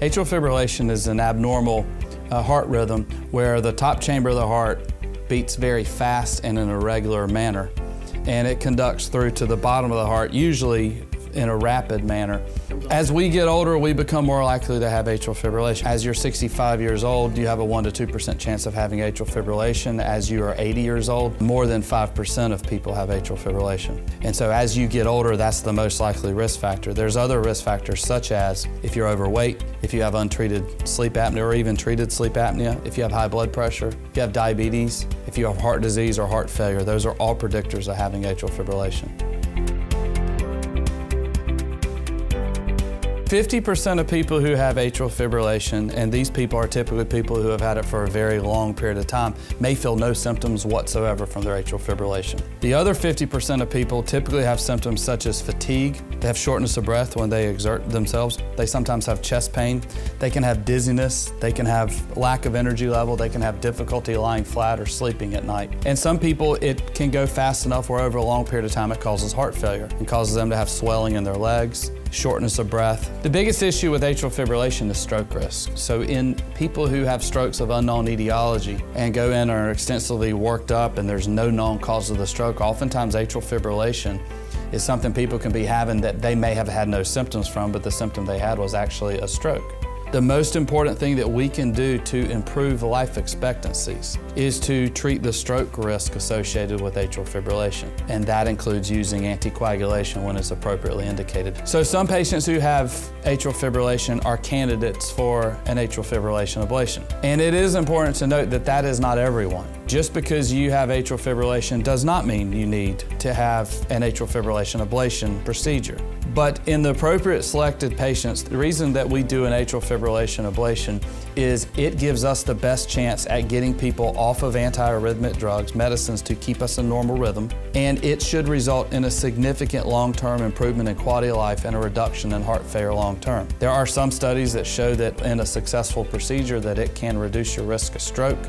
Atrial fibrillation is an abnormal heart rhythm where the top chamber of the heart beats very fast and in a regular manner, and it conducts through to the bottom of the heart, usually in a rapid manner. As we get older, we become more likely to have atrial fibrillation. As you're 65 years old, you have a 1 to 2% chance of having atrial fibrillation. As you are 80 years old, more than 5% of people have atrial fibrillation. And so as you get older, that's the most likely risk factor. There's other risk factors such as if you're overweight, if you have untreated sleep apnea or even treated sleep apnea, if you have high blood pressure, if you have diabetes, if you have heart disease or heart failure. Those are all predictors of having atrial fibrillation. 50% of people who have atrial fibrillation, and these people are typically people who have had it for a very long period of time, may feel no symptoms whatsoever from their atrial fibrillation. The other 50% of people typically have symptoms such as fatigue. They have shortness of breath when they exert themselves. They sometimes have chest pain. They can have dizziness. They can have lack of energy level. They can have difficulty lying flat or sleeping at night. And some people, it can go fast enough where over a long period of time it causes heart failure and causes them to have swelling in their legs, shortness of breath. The biggest issue with atrial fibrillation is stroke risk. So in people who have strokes of unknown etiology and go in and are extensively worked up and there's no known cause of the stroke, oftentimes atrial fibrillation is something people can be having that they may have had no symptoms from, but the symptom they had was actually a stroke. The most important thing that we can do to improve life expectancies is to treat the stroke risk associated with atrial fibrillation, and that includes using anticoagulation when it's appropriately indicated. So some patients who have atrial fibrillation are candidates for an atrial fibrillation ablation. And it is important to note that that is not everyone. Just because you have atrial fibrillation does not mean you need to have an atrial fibrillation ablation procedure. But in the appropriate selected patients, the reason that we do an atrial fibrillation ablation is it gives us the best chance at getting people off of antiarrhythmic drugs, medicines to keep us in normal rhythm, and it should result in a significant long-term improvement in quality of life and a reduction in heart failure long-term. There are some studies that show that in a successful procedure that it can reduce your risk of stroke.